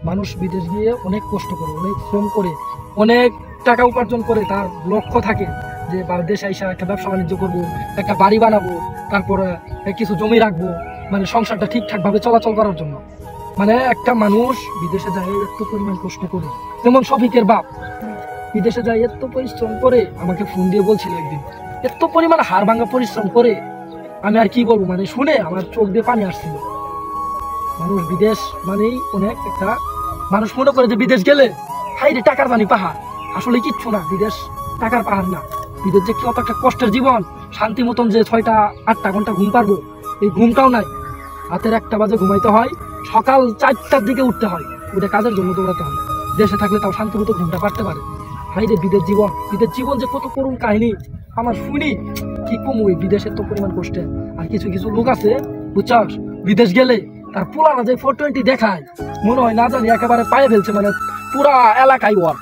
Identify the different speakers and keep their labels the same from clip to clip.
Speaker 1: মানুষ বিদেশ গিয়ে অনেক কষ্ট করে, অনেক শ্রম করে, অনেক টাকা উপার্জন করে, তার লক্ষ্য থাকে যে দেশে আইসা একটা ব্যবসা বাণিজ্য করবো, একটা বাড়ি বানাবো, তারপরে কিছু জমি রাখবো, মানে সংসারটা ঠিকঠাক ভাবে চলাচল করার জন্য। মানে একটা মানুষ বিদেশে যায় এত পরিমাণ কষ্ট করে, যেমন শফিকের বাপ বিদেশে যায় এত পরিশ্রম করে, আমাকে ফোন দিয়ে বলছিল একদিন এত পরিমাণ হাড় ভাঙা পরিশ্রম করে, আমি আর কি বলবো, মানে শুনে আমার চোখ দিয়ে পানি আসছিল। মানুষ বিদেশ মানেই অনেক একটা, মানুষ মনে করে যে বিদেশ গেলে হাই রে টাকার পানি পাহাড়, আসলে কিচ্ছু না, বিদেশ টাকার পাহাড় না। বিদেশ যে কত একটা কষ্টের জীবন, শান্তি মতন যে 6-8 ঘন্টা ঘুম পারবো এই ঘুমটাও নাই। রাতের 1টা বাজে ঘুমাইতে হয়, সকাল 4টার দিকে উঠতে হয়, ওটা কাজের জন্য দৌড়াতে হয়। দেশে থাকলে তাও শান্তি মতো ঘুমটা পারতে পারে। হাই রে বিদেশ জীবন, বিদেশ জীবন যে কত করুণ কাহিনী আমার শুনি কি কম, ওই বিদেশের তো পরিমাণ কষ্টে। আর কিছু কিছু লোক আছে বুঝছস, বিদেশ গেলে তার পোলারা যে 420 দেখায়, মনে হয় না জানি একেবারে পায়ে ফেলছে, মানে পুরা এলাকায় ওর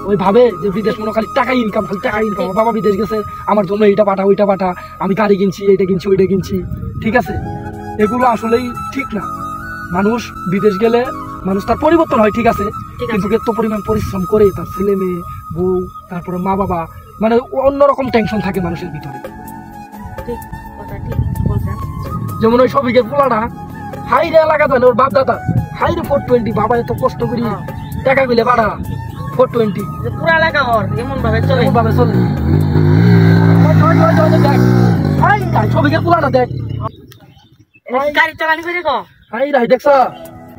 Speaker 1: ওই ভাবে যে বিদেশ মনে খালি টাকা ইনকাম, খালি টাকা ইনকাম। বাবা বিদেশ গেছে, আমার জন্য এইটা পাঠা ওইটা পাঠা, আমি গাড়ি কিনছি, এইটা কিনছি ওইটা কিনছি। ঠিক আছে, এগুলো আসলেই ঠিক না। মানুষ বিদেশ গেলে মানুষ তার পরিবর্তন হয়, ঠিক আছে, কিন্তু এত পরিমাণ পরিশ্রম করে তার ছেলে মেয়ে বউ তারপরে মা বাবা, মানে অন্যরকম টেনশন থাকে মানুষের ভিতরে। যেমন ওই শফিকের পোলাটা হাইরে এলাকা জানে, ওর বাপ দাদা হাইরে 420, বাবা এত কষ্ট করি টাকা গুলে বাড়া 420
Speaker 2: পুরা এলাকা ওর এমন ভাবে চলে,
Speaker 1: এমন ভাবে চলে। দেখ শফিকের পোলাটা দেখ,
Speaker 2: গাড়ি চালানি করে গো
Speaker 1: হাই রাই দেখছ,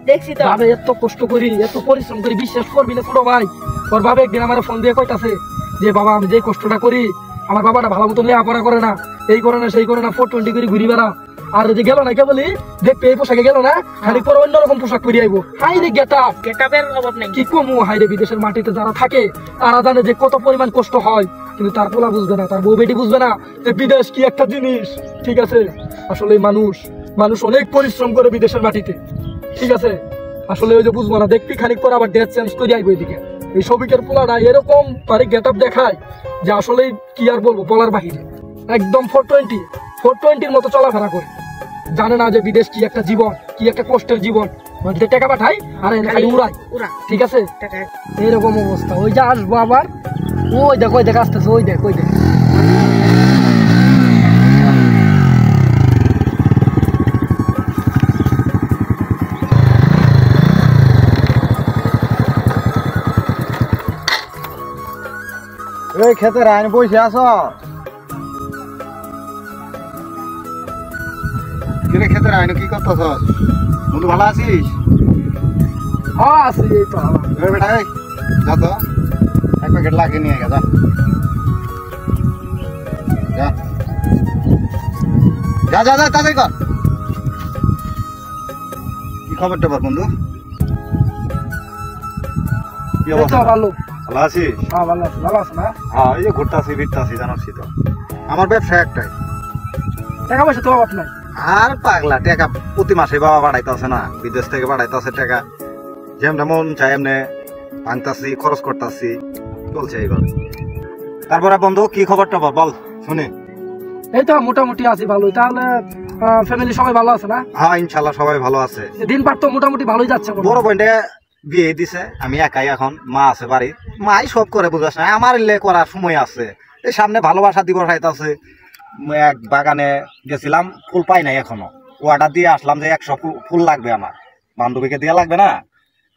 Speaker 2: দেখছি তো
Speaker 1: ভাবে এত কষ্ট করি এত পরিশ্রম করি, বিশ্বাস করবি না ছোট ভাই, ওর বাবা একদিন আমার ফোন দিয়ে কইতাছে যে বাবা আমি যে কষ্টটা করি, আমার বাবাটা ভালো মতো লেখাপড়া করে না, এই করে না সেই করে না, 420 করে ঘুরি বেড়া। আর যে গেল না কেবলি দেখবে এই পোশাকে গেল না, খালি পরে অন্যরকম পোশাক পরে আইবো। হাই রে গেটআপের অভাব নেই, কি কমু। হাই রে বিদেশের মাটিতে যারা থাকে তারা জানে যে কত পরিমাণ কষ্ট হয়, কিন্তু তার পোলা বুঝবে না, তার বউ বেটি বুঝবে না যে বিদেশ কি একটা জিনিস। ঠিক আছে, আসলে মানুষ অনেক পরিশ্রম করে বিদেশের মাটিতে, ঠিক আছে, আসলে ওই যে বুঝবো না, দেখবি খানিক পর আবার ডেট চেঞ্জ করে আইবো এদিকে। এই শফিকের পোলাটা এরকম পারে গেটআপ দেখায় যে আসলে কি আর বলবো, বলার বাহিরে। একদম 420 মতো চলাফেরা করে, জানে না যে বিদেশ কি একটা জীবন, কি একটা কষ্টের জীবন। মানে টাকা পাঠাই আর খালি উড়াই, ঠিক আছে, এরকম অবস্থা। ওই যে আসবো আবার, ওই দেখ আসতেছে, ওই দেখ
Speaker 3: এই খেতে রাইন বসে আছ, কিরে খেতে রাইন কি করতেছ? বন্ধু ভালো আছিস?
Speaker 1: হ্যাঁ আছি, এই তো
Speaker 3: বেটা যা তো 1 প্যাকেট লাগিয়ে নিয়ে গেছা, যা যা যা তাড়াতাড়ি কর। কি খবর টবর বন্ধু? কি অবস্থা?
Speaker 1: ভালো
Speaker 3: ভালো আছিস?
Speaker 1: হ্যাঁ ভালো আছি। ভালো আছে না?
Speaker 3: হ্যাঁ, এই যে ঘুরতাছি ফিরতাছি, জানাচ্ছি তো আমার ব্যবসা একটাই,
Speaker 1: টাকা পয়সা তো অভাব নাই।
Speaker 3: আর পাগলা টাকা প্রতি মাসে বাবা বাড়াইতেছে না, বিদেশ থেকে বাড়াইতেছে টাকা, যেমন মন চাই এমনি ভাঙতাছি, খরচ করতেছি, চলছে এইভাবে। তারপরে বন্ধু কি খবর টবর বল শুনি।
Speaker 1: এই তো মোটামুটি আছি ভালোই। তাহলে ফ্যামিলি সবাই ভালো আছে না?
Speaker 3: হ্যাঁ ইনশাল্লাহ সবাই ভালো আছে।
Speaker 1: দিন পার তো মোটামুটি ভালোই যাচ্ছে।
Speaker 3: বড় বোনটা বিয়ে দিছে, আমি একাই এখন, মা আছে বাড়ি, মাই সব করে বুঝাস না, আমার লে করার সময় আছে। এই সামনে ভালোবাসা দিবস আছে, এক বাগানে গেছিলাম, ফুল পাই নাই এখনো, অর্ডার দিয়ে আসলাম যে 100 ফুল লাগবে, আমার বান্ধবীকে দেওয়া লাগবে না,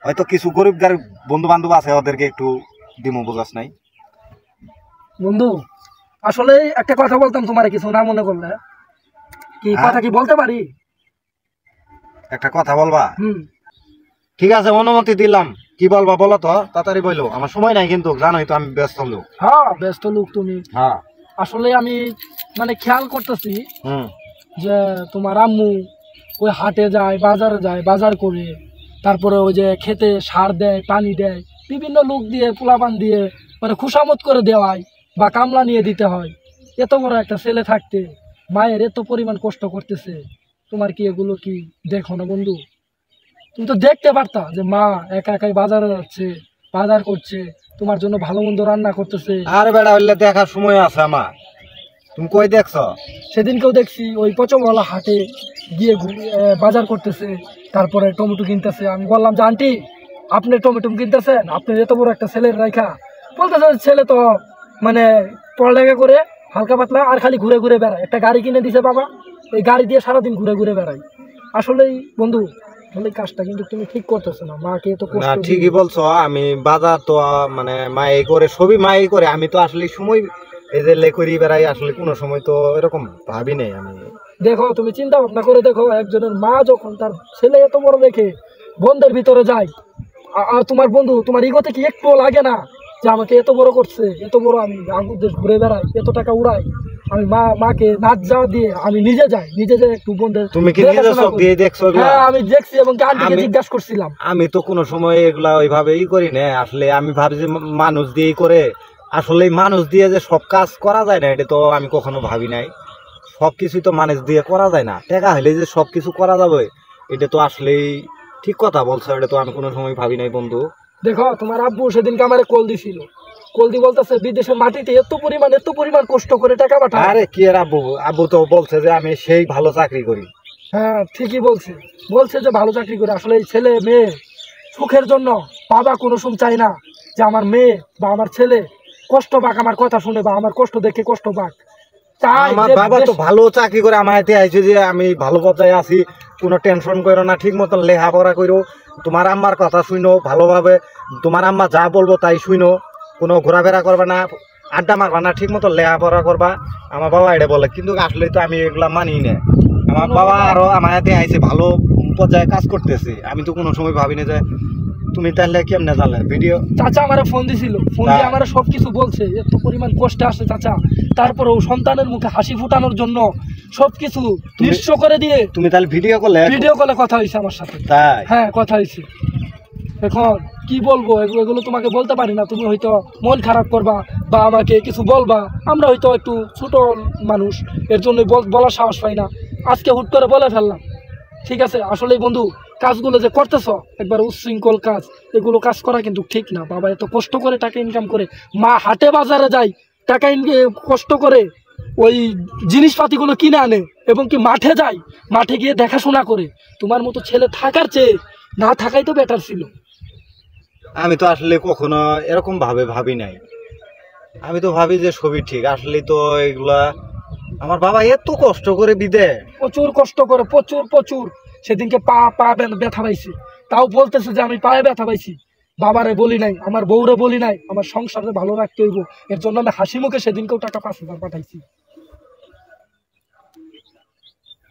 Speaker 3: হয়তো কিছু গরিব গরিব বন্ধু বান্ধব আছে, ওদেরকে একটু দিমু, বুঝাস নাই।
Speaker 1: বন্ধু আসলে একটা কথা বলতাম তোমার, কিছু না মনে করলে। কি কথা কি বলতে পারি?
Speaker 3: একটা কথা বলবা? ঠিক আছে, অনুমতি দিলাম। কি বলবা বলো তো, তাড়াতাড়ি বলো, আমার সময় নাই কিন্তু, জানোই তো আমি ব্যস্ত লোক।
Speaker 1: হ্যাঁ ব্যস্ত লোক তুমি।
Speaker 3: হ্যাঁ
Speaker 1: আসলে আমি মানে খেয়াল করতেছি যে তোমার আম্মু ওই হাটে যায়, বাজারে যায়, বাজার করে, তারপরে ওই যে খেতে সার দেয়, পানি দেয়, বিভিন্ন লোক দিয়ে পোলাপান দিয়ে মানে খুশামত করে দেওয়ায় বা কামলা নিয়ে দিতে হয়। এত বড় একটা ছেলে থাকতে মায়ের এত পরিমাণ কষ্ট করতেছে, তোমার কি এগুলো কি দেখো না বন্ধু? তুমি তো দেখতে পারতা যে মা একা একাই বাজারে যাচ্ছে, বাজার করছে, তোমার জন্য ভালো মন্দ রান্না করতেছে।
Speaker 3: আর বেড়া হইলে দেখার সময় আছে আমার? তুমি কই দেখছো?
Speaker 1: সেদিনকেও দেখছি ওই পচমওয়ালা হাটে গিয়ে বাজার করতেছে, তারপরে টমেটো কিনতেছে। আমি বললাম যে আন্টি, আপনি টমেটো কিনতেছেন, আপনি এত বড় একটা ছেলের রাইখা? বলতেছে ছেলে তো মানে পড়ালেখা করে হালকা পাতলা আর খালি ঘুরে ঘুরে বেড়ায়, একটা গাড়ি কিনে দিছে বাবা, এই গাড়ি দিয়ে সারাদিন ঘুরে ঘুরে বেড়াই। আসলেই বন্ধু, আসলে এই কাজটা কিন্তু তুমি ঠিক করতেছো না, মাকে তো
Speaker 3: না
Speaker 1: কষ্ট
Speaker 3: ঠিকই বলছো। আমি বাজার তো মানে মাই করে, সবই মাই করে। আমি তো আসলে সময় এই যে লেকরি বেড়াই, আসলে কোনো সময় তো এরকম ভাবি নাই আমি।
Speaker 1: দেখো, তুমি চিন্তা ভাবনা করে দেখো, একজনের মা যখন তার ছেলে এত বড় দেখে বন্ধের ভিতরে যায়, আর তোমার বন্ধু, তোমার ইগোতে কি একটু লাগে না যে আমাকে এত বড় করছে, এত বড়, আমি আঙ্গুর দেশ ঘুরে বেড়াই, এত টাকা উড়াই, আমি মাকে নাচ যাওয়া দিয়ে আমি নিজে যাই একটু বন্ধের।
Speaker 3: তুমি কি নিজে চোখ দিয়ে দেখছো এগুলা?
Speaker 1: হ্যাঁ, আমি দেখছি এবং আন্টিকে জিজ্ঞাসা করছিলাম।
Speaker 3: আমি তো কোনো সময় এগুলা ওইভাবে করি না। আসলে আমি ভাবি যে মানুষ দিয়েই করে, আসলে মানুষ দিয়ে যে সব কাজ করা যায় না, এটা তো আমি কখনো ভাবি নাই। সবকিছু তো মানুষ দিয়ে করা যায় না, টাকা হলে যে সবকিছু করা যাবে, এটা তো আসলেই ঠিক কথা বলছো। এটা তো আমি কোনো সময় ভাবি নাই বন্ধু।
Speaker 1: দেখো, তোমার আব্বু সেদিনকে আমার কল দিছিল, কল দি বলতেছে বিদেশের মাটিতে এত পরিমাণ কষ্ট করে টাকা পাঠায়।
Speaker 3: আরে কি আর আব্বু, আব্বু তো বলছে যে আমি সেই ভালো চাকরি করি।
Speaker 1: হ্যাঁ, ঠিকই বলছে যে ভালো চাকরি করে। আসলে এই ছেলে মেয়ে সুখের জন্য বাবা কোনো সময় চায় না যে আমার মেয়ে বা আমার ছেলে কষ্ট পাক, আমার কথা শুনে বা আমার কষ্ট দেখে কষ্ট পাক।
Speaker 3: আমার বাবা তো ভালো চাকরি করে আমার হাতে আইছে যে আমি ভালো পর্যায়ে আছি, কোনো টেনশন করো না, ঠিক মতন লেখাপড়া করো, তোমার আম্মার কথা শুনো ভালোভাবে, তোমার আম্মা যা বলবো তাই শুনো, কোনো ঘোরাফেরা করবে না, আড্ডা মারবা না, ঠিক মতো লেখাপড়া করবা। আমার বাবা এটা বলে, কিন্তু আসলে তো আমি এগুলা মানি না। আমার বাবা আরো আমার হাতে আইছে, ভালো পর্যায়ে কাজ করতেছে। আমি তো কোনো সময় ভাবি না যে তুমি তাহলে কেমনে জানলে ভিডিও।
Speaker 1: চাচা আমার ফোন দিছিল, ফোন দিয়ে আমার সবকিছু বলছে, এত পরিমাণ কষ্টে আসে চাচা, তারপরেও সন্তানের মুখে হাসি ফুটানোর জন্য সবকিছু নিঃস্ব করে দিয়ে।
Speaker 3: তুমি তাহলে ভিডিও কলে
Speaker 1: কথা হয়েছে আমার সাথে।
Speaker 3: তাই?
Speaker 1: হ্যাঁ, কথা হয়েছে। এখন কি বলবো, এগুলো তোমাকে বলতে পারি না, তুমি হয়তো মন খারাপ করবা বা আমাকে কিছু বলবা। আমরা হয়তো একটু ছোট মানুষ, এর জন্য বলার সাহস পাই না। আজকে হুট করে বলে ফেললাম, ঠিক আছে? আসলে বন্ধু, কাজগুলো যে করতেছ একবার উচ্ছৃঙ্খল কাজ, এগুলো কাজ করা কিন্তু ঠিক না। বাবা এত কষ্ট করে টাকা ইনকাম করে, মা হাটে বাজারে যায় টাকা কষ্ট করে ওই জিনিসপাতিগুলো কিনে আনে, এবং কি মাঠে যায়, মাঠে গিয়ে দেখাশোনা করে। তোমার মতো ছেলে থাকার চেয়ে না থাকাই তো বেটার ছিল।
Speaker 3: আমি তো আসলে কখনো এরকম ভাবে ভাবি নাই। আমি তো ভাবি যে সবই ঠিক। আসলে তো এগুলা আমার বাবা এত কষ্ট করে বিদে,
Speaker 1: প্রচুর কষ্ট করে, প্রচুর। সেদিনকে পা ব্যথা পাইছি, তাও বলতেছে যে আমি পায়ে ব্যথা পাইছি। বাবারে বলি নাই, আমার বউরে বলি নাই, আমার সংসারে ভালো রাখতে হইব, এর জন্য আমি হাসি মুখে সেদিনকেও টাকা 5,000 পাঠাইছি।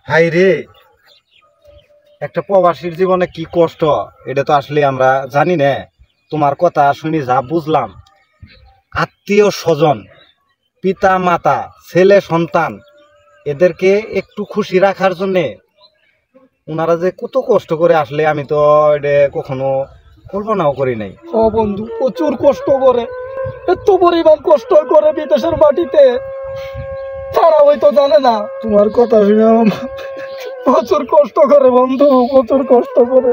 Speaker 3: হাই রে, একটা প্রবাসীর জীবনে কি কষ্ট, এটা তো আসলে আমরা জানি না। তোমার কথা শুনি যা বুঝলাম, আত্মীয় স্বজন, পিতা মাতা, ছেলে সন্তান, এদেরকে একটু খুশি রাখার জন্যে ওনারা যে কত কষ্ট করে, আসলে আমি তো এটা কখনো কল্পনাও করি নাই।
Speaker 1: ও বন্ধু, প্রচুর কষ্ট করে, এত পরিমাণ কষ্ট করে বিদেশের মাটিতে, তারা হয়তো জানে না। তোমার কথা শুনে প্রচুর কষ্ট করে বন্ধু, প্রচুর কষ্ট করে।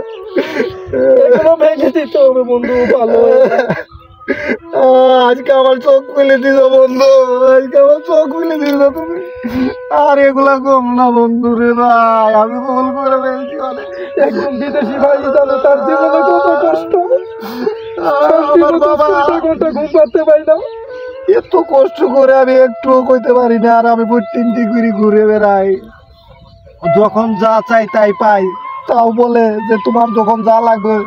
Speaker 1: এগুলো ভেঙে দিতে হবে বন্ধু, ভালো।
Speaker 3: আজকে আমার চোখ খুলে দিল বন্ধু, আজকে আমার চোখ খুলে দিল তুমি। আর এগুলা কম না বন্ধু রে ভাই, আমি ভুল করে ফেলছি অনেক।
Speaker 1: একদম বিদেশি ভাই জানে তার জীবনে কত কষ্ট।
Speaker 3: আমার বাবা
Speaker 1: ঘুম পাতে পাই না,
Speaker 3: এত কষ্ট করে আমি একটু কইতে পারি না। আর আমি প্রত্যেকটি করে ঘুরে বেড়াই, যখন যা চাই তাই পাই, তাও বলে যে তোমার যখন যা লাগবে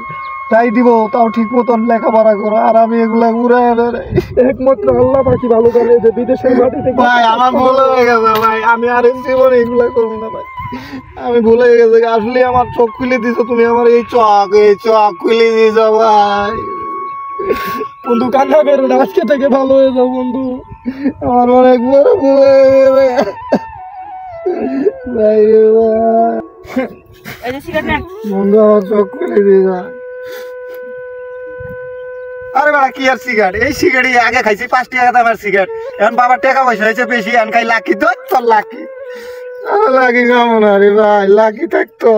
Speaker 3: তাই দিব, তাও ঠিক মতন লেখাপড়া করো। আর আমি এগুলা ঘুরে বেড়াই।
Speaker 1: একমাত্র আল্লাহ পাখি ভালো জানে যে বিদেশের মাটিতে।
Speaker 3: ভাই আমার ভুল হয়ে গেছে ভাই, আমি আর এই জীবনে এগুলা করবো না ভাই, আমি ভুল হয়ে গেছে। আসলে আমার চোখ খুলে দিছো তুমি, আমার এই চোখ খুলে দিয়েছ ভাই।
Speaker 1: বন্ধু কান্না করো না, আজকে থেকে ভালো হয়ে যাও বন্ধু।
Speaker 3: আমার অনেক বড় ভুল হয়ে গেছে ভাই রে ভাই।
Speaker 2: এই যে সিগারেট নেন।
Speaker 3: বন্ধু আমার চোখ খুলে দিয়েছ। আরে বাবা কি আর সিগারেট, এই সিগারেট আগে খাইছি 5 টাকা দামের সিগারেট, এখন বাবার টাকা পয়সা হয়েছে বেশি, এখন খাই লাকি। তো তোর লাকি, লাকি খাবো না রে ভাই, লাকি থাকতো।